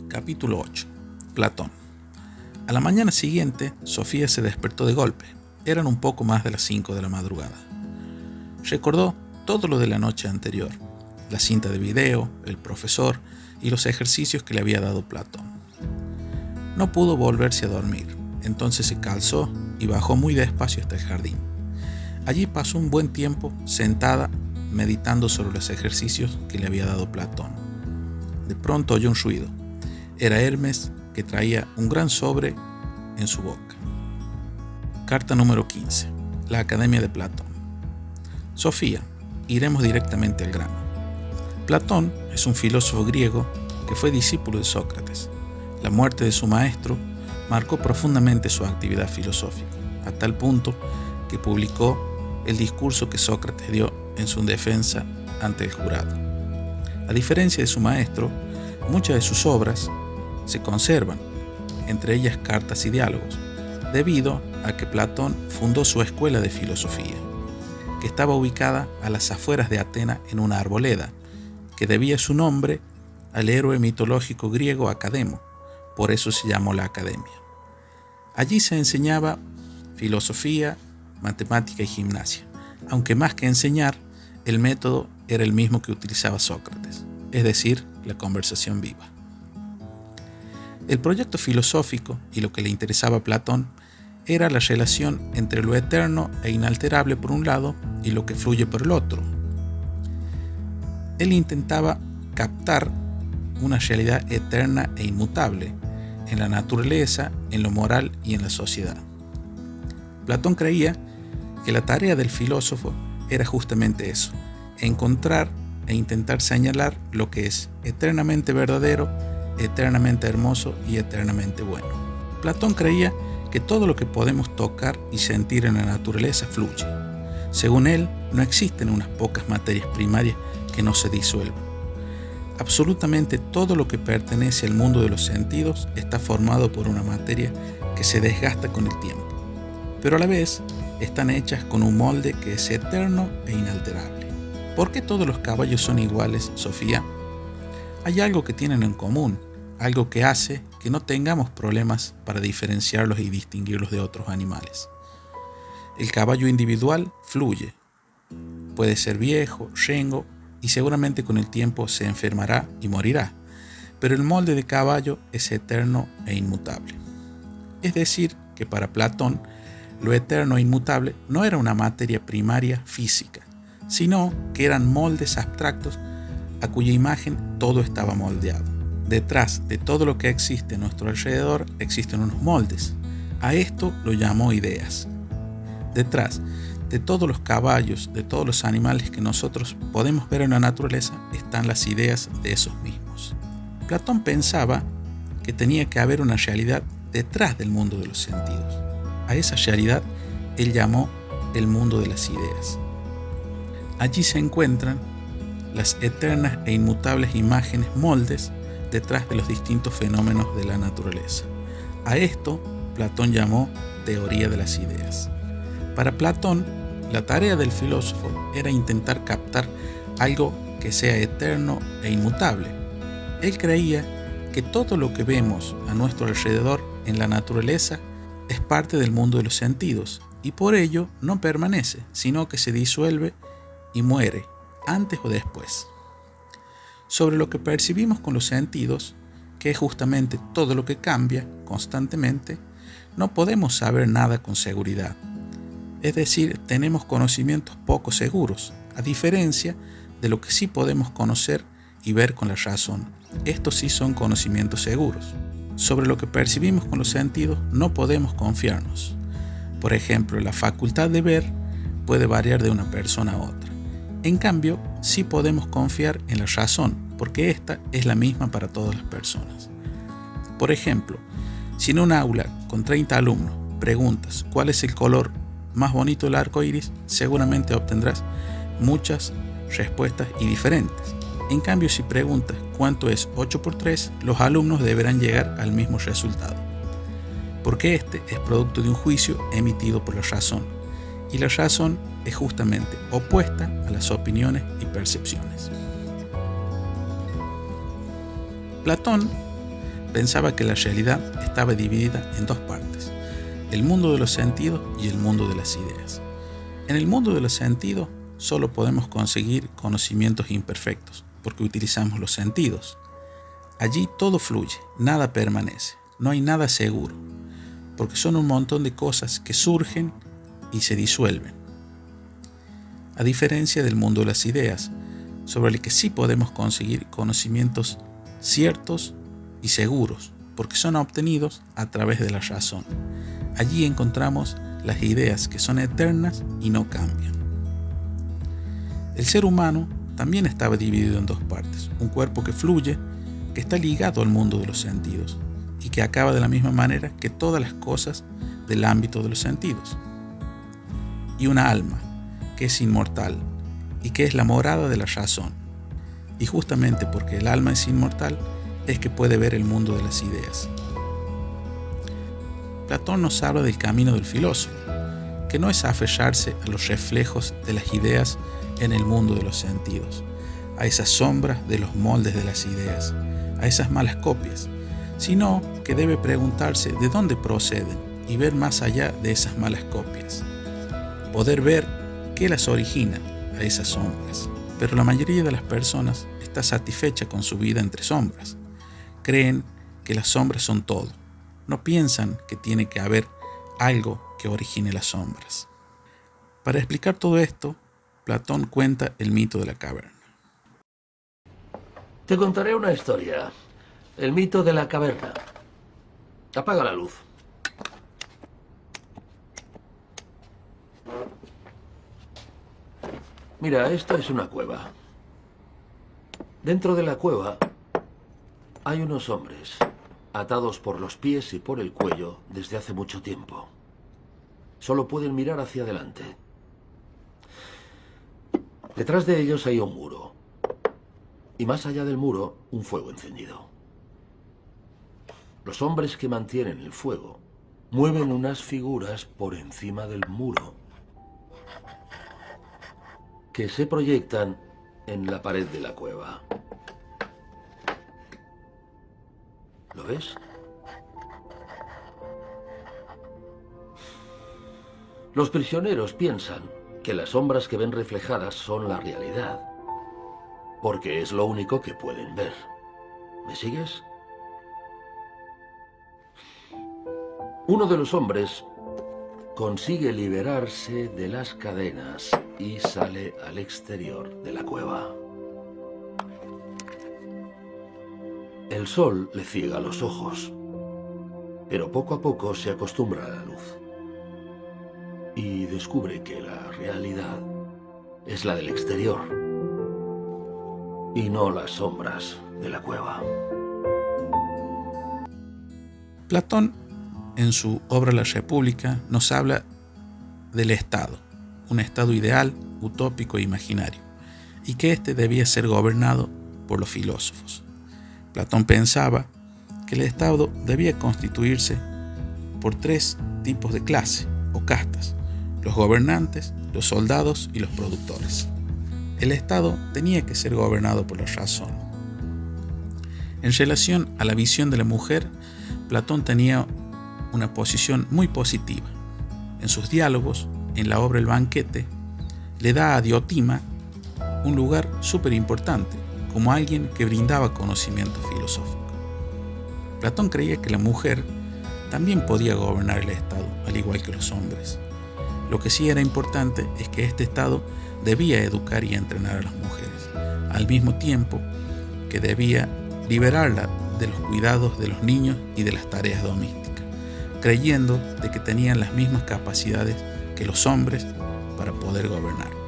Capítulo 8. Platón. A la mañana siguiente, Sofía se despertó de golpe. Eran un poco más de las 5 de la madrugada. Recordó todo lo de la noche anterior, la cinta de video, el profesor y los ejercicios que le había dado Platón. No pudo volverse a dormir, entonces se calzó y bajó muy despacio hasta el jardín. Allí pasó un buen tiempo sentada, meditando sobre los ejercicios que le había dado Platón. De pronto oyó un ruido. Era Hermes, que traía un gran sobre en su boca. Carta número 15. La Academia de Platón. Sofía, iremos directamente al grano. Platón es un filósofo griego que fue discípulo de Sócrates. La muerte de su maestro marcó profundamente su actividad filosófica, a tal punto que publicó el discurso que Sócrates dio en su defensa ante el jurado. A diferencia de su maestro, muchas de sus obras se conservan, entre ellas cartas y diálogos, debido a que Platón fundó su escuela de filosofía, que estaba ubicada a las afueras de Atenas en una arboleda, que debía su nombre al héroe mitológico griego Academo, por eso se llamó la Academia. Allí se enseñaba filosofía, matemática y gimnasia, aunque más que enseñar, el método era el mismo que utilizaba Sócrates, es decir, la conversación viva. El proyecto filosófico y lo que le interesaba a Platón era la relación entre lo eterno e inalterable por un lado y lo que fluye por el otro. Él intentaba captar una realidad eterna e inmutable en la naturaleza, en lo moral y en la sociedad. Platón creía que la tarea del filósofo era justamente eso, encontrar e intentar señalar lo que es eternamente verdadero, eternamente hermoso y eternamente bueno. Platón creía que todo lo que podemos tocar y sentir en la naturaleza fluye. Según él, no existen unas pocas materias primarias que no se disuelvan. Absolutamente todo lo que pertenece al mundo de los sentidos está formado por una materia que se desgasta con el tiempo, pero a la vez están hechas con un molde que es eterno e inalterable. ¿Por qué todos los caballos son iguales, Sofía? Hay algo que tienen en común, algo que hace que no tengamos problemas para diferenciarlos y distinguirlos de otros animales. El caballo individual fluye. Puede ser viejo, rengo y seguramente con el tiempo se enfermará y morirá, pero el molde de caballo es eterno e inmutable. Es decir, que para Platón, lo eterno e inmutable no era una materia primaria física, sino que eran moldes abstractos a cuya imagen todo estaba moldeado. Detrás de todo lo que existe a nuestro alrededor existen unos moldes. A esto lo llamó ideas. Detrás de todos los caballos, de todos los animales que nosotros podemos ver en la naturaleza, están las ideas de esos mismos. Platón pensaba que tenía que haber una realidad detrás del mundo de los sentidos. A esa realidad él llamó el mundo de las ideas. Allí se encuentran las eternas e inmutables imágenes, moldes, detrás de los distintos fenómenos de la naturaleza. A esto Platón llamó teoría de las ideas. Para Platón, la tarea del filósofo era intentar captar algo que sea eterno e inmutable. Él creía que todo lo que vemos a nuestro alrededor en la naturaleza es parte del mundo de los sentidos y por ello no permanece, sino que se disuelve y muere, antes o después. Sobre lo que percibimos con los sentidos, que es justamente todo lo que cambia constantemente, no podemos saber nada con seguridad. Es decir, tenemos conocimientos poco seguros, a diferencia de lo que sí podemos conocer y ver con la razón. Estos sí son conocimientos seguros. Sobre lo que percibimos con los sentidos no podemos confiarnos. Por ejemplo, la facultad de ver puede variar de una persona a otra. En cambio, sí podemos confiar en la razón, porque esta es la misma para todas las personas. Por ejemplo, si en un aula con 30 alumnos preguntas cuál es el color más bonito del arco iris, seguramente obtendrás muchas respuestas y diferentes. En cambio, si preguntas cuánto es 8 por 3, los alumnos deberán llegar al mismo resultado, porque este es producto de un juicio emitido por la razón, y la razón es justamente opuesta a las opiniones y percepciones. Platón pensaba que la realidad estaba dividida en dos partes: el mundo de los sentidos y el mundo de las ideas. En el mundo de los sentidos solo podemos conseguir conocimientos imperfectos, porque utilizamos los sentidos. Allí todo fluye, nada permanece, no hay nada seguro, porque son un montón de cosas que surgen y se disuelven. A diferencia del mundo de las ideas, sobre el que sí podemos conseguir conocimientos ciertos y seguros, porque son obtenidos a través de la razón. Allí encontramos las ideas que son eternas y no cambian. El ser humano también estaba dividido en dos partes: un cuerpo que fluye, que está ligado al mundo de los sentidos y que acaba de la misma manera que todas las cosas del ámbito de los sentidos, y una alma que es inmortal y que es la morada de la razón. Y justamente porque el alma es inmortal es que puede ver el mundo de las ideas. Platón nos habla del camino del filósofo, que no es aferrarse a los reflejos de las ideas en el mundo de los sentidos, a esas sombras de los moldes de las ideas, a esas malas copias, sino que debe preguntarse de dónde proceden y ver más allá de esas malas copias, poder ver qué las origina a esas sombras. Pero la mayoría de las personas está satisfecha con su vida entre sombras. Creen que las sombras son todo. No piensan que tiene que haber algo que origine las sombras. Para explicar todo esto, Platón cuenta el mito de la caverna. Te contaré una historia. El mito de la caverna. Apaga la luz. Mira, esta es una cueva. Dentro de la cueva hay unos hombres atados por los pies y por el cuello desde hace mucho tiempo. Solo pueden mirar hacia adelante. Detrás de ellos hay un muro. Y más allá del muro, un fuego encendido. Los hombres que mantienen el fuego mueven unas figuras por encima del muro que se proyectan en la pared de la cueva. ¿Lo ves? Los prisioneros piensan que las sombras que ven reflejadas son la realidad, porque es lo único que pueden ver. ¿Me sigues? Uno de los hombres consigue liberarse de las cadenas y sale al exterior de la cueva. El sol le ciega los ojos, pero poco a poco se acostumbra a la luz y descubre que la realidad es la del exterior y no las sombras de la cueva. Platón, en su obra La República, nos habla del Estado, un Estado ideal, utópico e imaginario, y que éste debía ser gobernado por los filósofos. Platón pensaba que el Estado debía constituirse por tres tipos de clase o castas: los gobernantes, los soldados y los productores. El Estado tenía que ser gobernado por la razón. En relación a la visión de la mujer, Platón tenía una posición muy positiva. En sus diálogos, en la obra El banquete, le da a Diotima un lugar súper importante, como alguien que brindaba conocimiento filosófico. Platón creía que la mujer también podía gobernar el Estado, al igual que los hombres. Lo que sí era importante es que este Estado debía educar y entrenar a las mujeres, al mismo tiempo que debía liberarla de los cuidados de los niños y de las tareas domésticas, creyendo de que tenían las mismas capacidades que los hombres para poder gobernar.